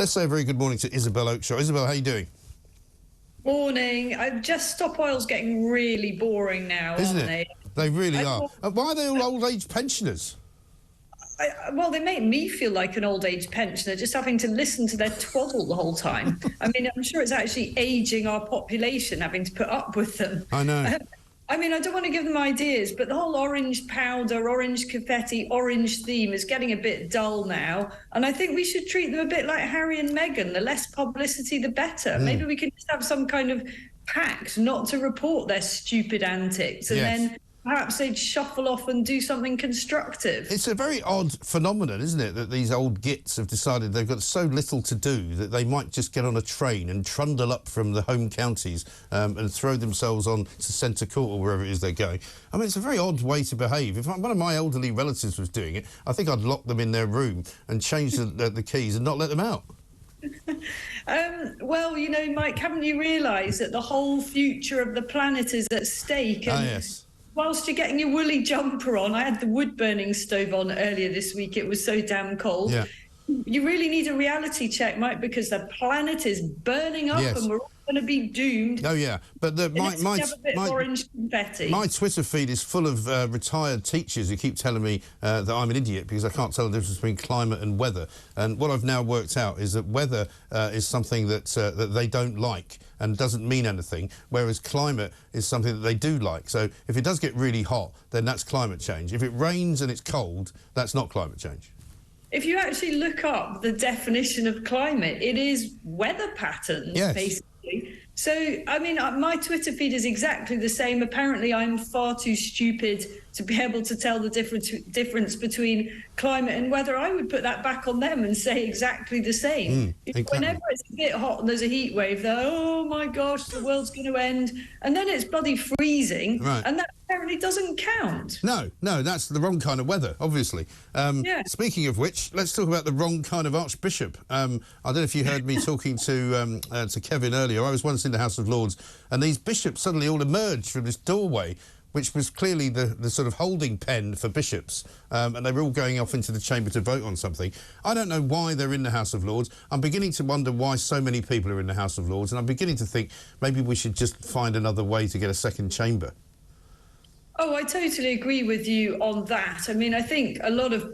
Let's say a very good morning to Isabel Oakeshott. Isabel, how are you doing? Morning. Stop oil's getting really boring now, Isn't aren't it? they? They really are. Why are they all old-age pensioners? Well, they make me feel like an old-age pensioner, just having to listen to their twaddle the whole time. I mean, I'm sure it's actually ageing our population, having to put up with them. I know. I mean, I don't want to give them ideas, but the whole orange powder, orange confetti, orange theme is getting a bit dull now. And I think we should treat them a bit like Harry and Meghan. The less publicity, the better. Maybe we can just have some kind of pact not to report their stupid antics. And then perhaps they'd shuffle off and do something constructive. It's a very odd phenomenon, isn't it, that these old gits have decided they've got so little to do that they might just get on a train and trundle up from the home counties and throw themselves on to Centre Court or wherever it is they're going. I mean, it's a very odd way to behave. If one of my elderly relatives was doing it, I think I'd lock them in their room and change the keys and not let them out. Well, you know, Mike, haven't you realised that the whole future of the planet is at stake? And yes. whilst you're getting your woolly jumper on, I had the wood-burning stove on earlier this week. It was so damn cold. Yeah. You really need a reality check, Mike, because the planet is burning up and we're all going to be doomed. Oh, yeah. But my Twitter feed is full of retired teachers who keep telling me that I'm an idiot because I can't tell the difference between climate and weather. And what I've now worked out is that weather is something that they don't like and doesn't mean anything, whereas climate is something that they do like. So if it does get really hot, then that's climate change. If it rains and it's cold, that's not climate change. If you actually look up the definition of climate, it is weather patterns, basically. So, I mean, my Twitter feed is exactly the same. Apparently, I'm far too stupid to be able to tell the difference between climate and weather. I would put that back on them and say exactly the same. Whenever it's a bit hot and there's a heat wave, they're, oh, my gosh, the world's going to end. And then it's bloody freezing, and that apparently doesn't count. No, that's the wrong kind of weather, obviously. Speaking of which, let's talk about the wrong kind of archbishop. I don't know if you heard me talking to Kevin earlier. I was once in the House of Lords, and these bishops suddenly all emerged from this doorway, which was clearly the sort of holding pen for bishops, and they were all going off into the chamber to vote on something. I don't know why they're in the House of Lords. I'm beginning to wonder why so many people are in the House of Lords, and I'm beginning to think maybe we should just find another way to get a second chamber. Oh, I totally agree with you on that. I mean, I think a lot of,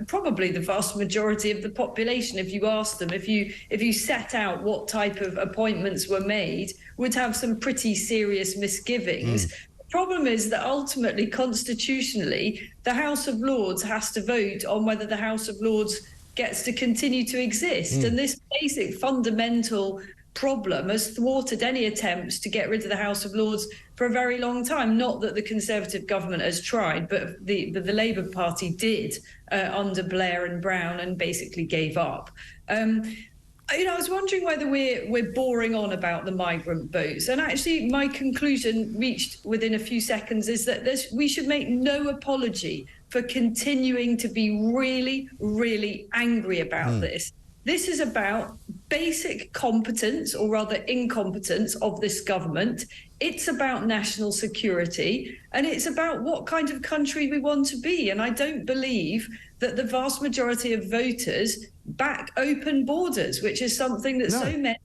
probably the vast majority of the population, if you ask them, if you set out what type of appointments were made, would have some pretty serious misgivings. The problem is that ultimately, constitutionally, the House of Lords has to vote on whether the House of Lords gets to continue to exist. And this basic fundamental problem has thwarted any attempts to get rid of the House of Lords for a very long time. Not that the Conservative government has tried, but the Labour Party did under Blair and Brown and basically gave up. You know, I was wondering whether we're boring on about the migrant boats, and actually my conclusion reached within a few seconds is that we should make no apology for continuing to be really, really angry about this. This is about basic competence, or rather incompetence, of this government. It's about national security, and it's about what kind of country we want to be. And I don't believe that the vast majority of voters back open borders, which is something that so many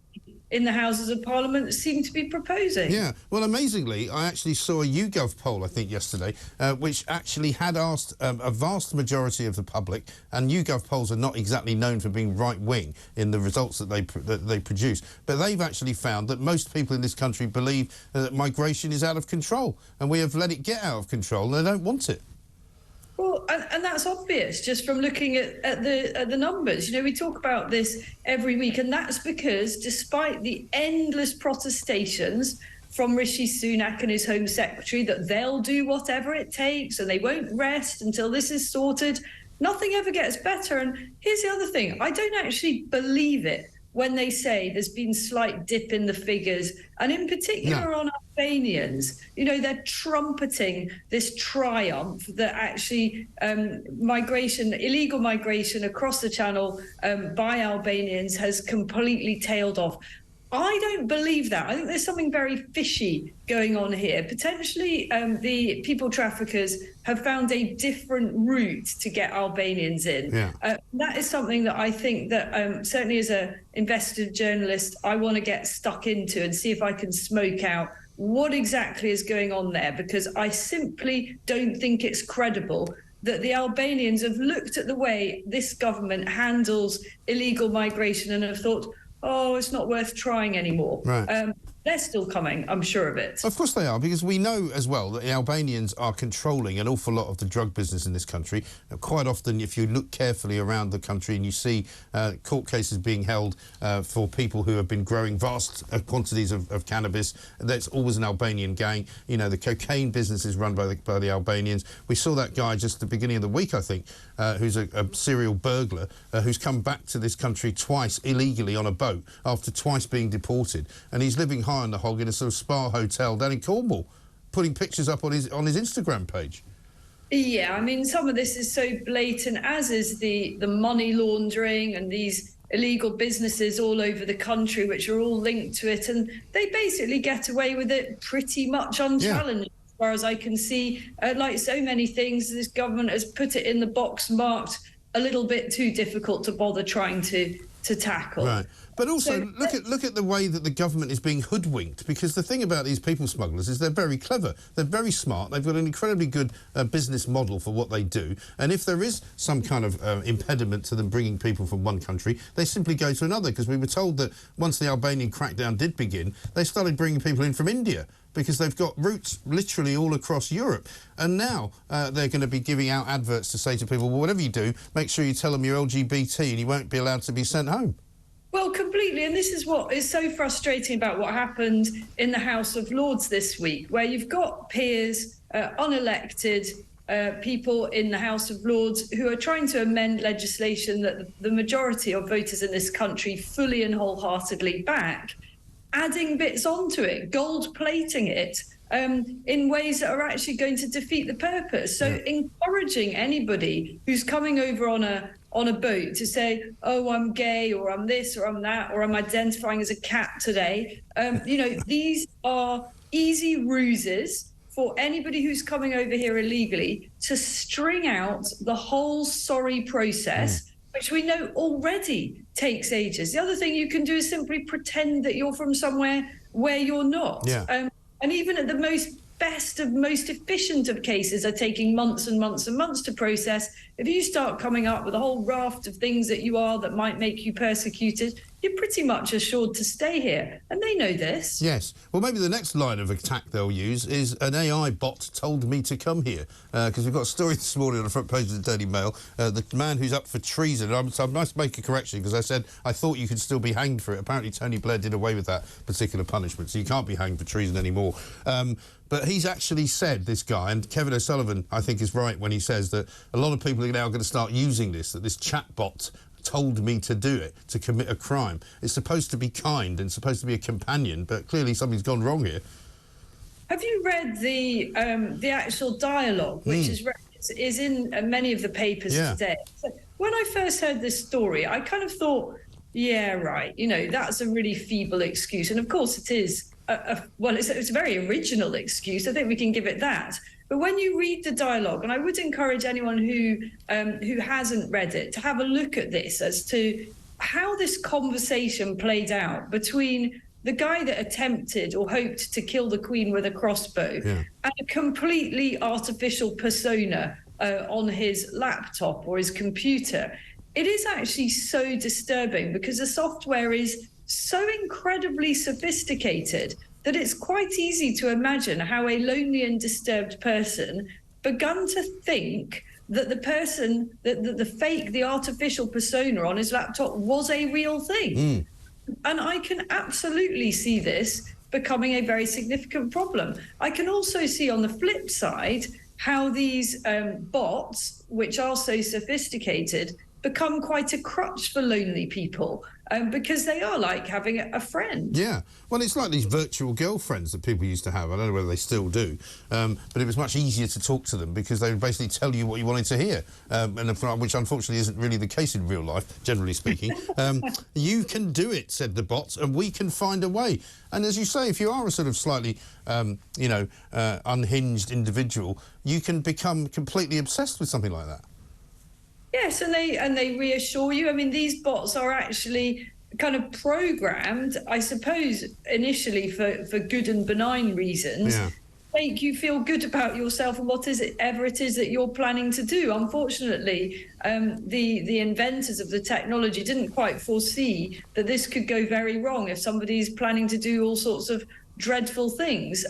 in the Houses of Parliament seem to be proposing. Yeah, well, amazingly, I actually saw a YouGov poll, I think, yesterday, which actually had asked a vast majority of the public, and YouGov polls are not exactly known for being right-wing in the results that they produce, but they've actually found that most people in this country believe that migration is out of control, and we have let it get out of control, and they don't want it. Well, and that's obvious just from looking at the numbers. You know, we talk about this every week, and that's because despite the endless protestations from Rishi Sunak and his Home Secretary that they'll do whatever it takes and they won't rest until this is sorted, nothing ever gets better. And here's the other thing. I don't actually believe it when they say there's been slight dip in the figures, and in particular on Albanians. You know, they're trumpeting this triumph that actually illegal migration across the Channel by Albanians has completely tailed off. I don't believe that. I think there's something very fishy going on here. Potentially, the people traffickers have found a different route to get Albanians in. Yeah. That is something that I think that certainly as an investigative journalist, I want to get stuck into and see if I can smoke out what exactly is going on there, because I simply don't think it's credible that the Albanians have looked at the way this government handles illegal migration and have thought, oh, it's not worth trying anymore. Right. They're still coming, I'm sure of it. Of course they are, because we know as well that the Albanians are controlling an awful lot of the drug business in this country. Quite often, if you look carefully around the country and you see court cases being held for people who have been growing vast quantities of cannabis, there's always an Albanian gang. You know, the cocaine business is run by the Albanians. We saw that guy just at the beginning of the week, I think, who's a serial burglar who's come back to this country twice illegally on a boat after twice being deported. And he's living high on the hog in a sort of spa hotel down in Cornwall, putting pictures up on his Instagram page. Yeah, I mean, some of this is so blatant, as is the money laundering and these illegal businesses all over the country, which are all linked to it. And they basically get away with it pretty much unchallenged. Yeah. As far as I can see, like so many things, this government has put it in the box marked a little bit too difficult to bother trying to tackle. Right. But also, look at the way that the government is being hoodwinked, because the thing about these people smugglers is they're very clever, they're very smart, they've got an incredibly good business model for what they do, and if there is some kind of impediment to them bringing people from one country, they simply go to another, because we were told that once the Albanian crackdown did begin, they started bringing people in from India, because they've got routes literally all across Europe. And now they're going to be giving out adverts to say to people, well, whatever you do, make sure you tell them you're LGBT and you won't be allowed to be sent home. Well, completely. And this is what is so frustrating about what happened in the House of Lords this week, where you've got peers, unelected people in the House of Lords who are trying to amend legislation that the majority of voters in this country fully and wholeheartedly back, adding bits onto it, gold plating it in ways that are actually going to defeat the purpose. So encouraging anybody who's coming over on a boat to say, oh, I'm gay, or I'm this, or I'm that, or I'm identifying as a cat today. These are easy ruses for anybody who's coming over here illegally to string out the whole sorry process, which we know already takes ages. The other thing you can do is simply pretend that you're from somewhere where you're not. Yeah. And even at the most efficient of cases are taking months and months and months to process. If you start coming up with a whole raft of things that you are that might make you persecuted, you're pretty much assured to stay here. And they know this. Yes. Well, maybe the next line of attack they'll use is an AI bot told me to come here. Because we've got a story this morning on the front page of the Daily Mail. The man who's up for treason. So I must make a correction, because I said I thought you could still be hanged for it. Apparently Tony Blair did away with that particular punishment, so you can't be hanged for treason anymore. But he's actually said, this guy, and Kevin O'Sullivan, I think, is right when he says that a lot of people are now going to start using this, that this chatbot told me to do it, to commit a crime. It's supposed to be kind and supposed to be a companion, but clearly something's gone wrong here. Have you read the actual dialogue, which is in many of the papers today? So when I first heard this story, I kind of thought, yeah, right, that's a really feeble excuse. And of course it is. It's a very original excuse. I think we can give it that. But when you read the dialogue, and I would encourage anyone who hasn't read it to have a look at this as to how this conversation played out between the guy that attempted or hoped to kill the Queen with a crossbow and a completely artificial persona on his laptop or his computer. It is actually so disturbing, because the software is so incredibly sophisticated that it's quite easy to imagine how a lonely and disturbed person begun to think that the person, the artificial persona on his laptop was a real thing. And I can absolutely see this becoming a very significant problem. I can also see on the flip side how these bots, which are so sophisticated, become quite a crutch for lonely people, because they are like having a friend. Yeah, well, it's like these virtual girlfriends that people used to have. I don't know whether they still do, but it was much easier to talk to them because they would basically tell you what you wanted to hear, which unfortunately isn't really the case in real life, generally speaking. You can do it, said the bot, and we can find a way. And as you say, if you are a sort of slightly, unhinged individual, you can become completely obsessed with something like that. Yes, and they reassure you. I mean, these bots are actually kind of programmed, I suppose, initially for good and benign reasons. Yeah. Make you feel good about yourself and whatever it is that you're planning to do. Unfortunately, the inventors of the technology didn't quite foresee that this could go very wrong if somebody's planning to do all sorts of dreadful things.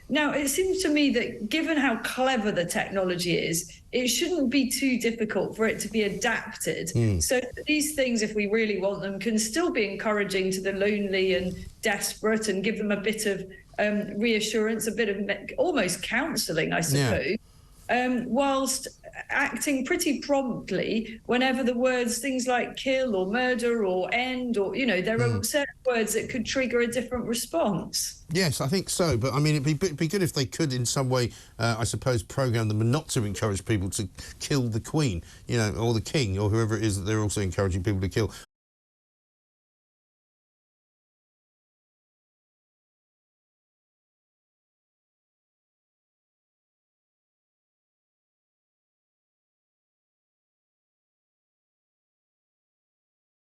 Now, it seems to me that given how clever the technology is, it shouldn't be too difficult for it to be adapted. So these things, if we really want them, can still be encouraging to the lonely and desperate and give them a bit of reassurance, a bit of almost counselling, I suppose, whilst acting pretty promptly whenever the words things like kill or murder or end or, there are certain words that could trigger a different response. Yes, I think so. But, I mean, it'd be good if they could in some way, I suppose, program them not to encourage people to kill the Queen, or the King or whoever it is that they're also encouraging people to kill.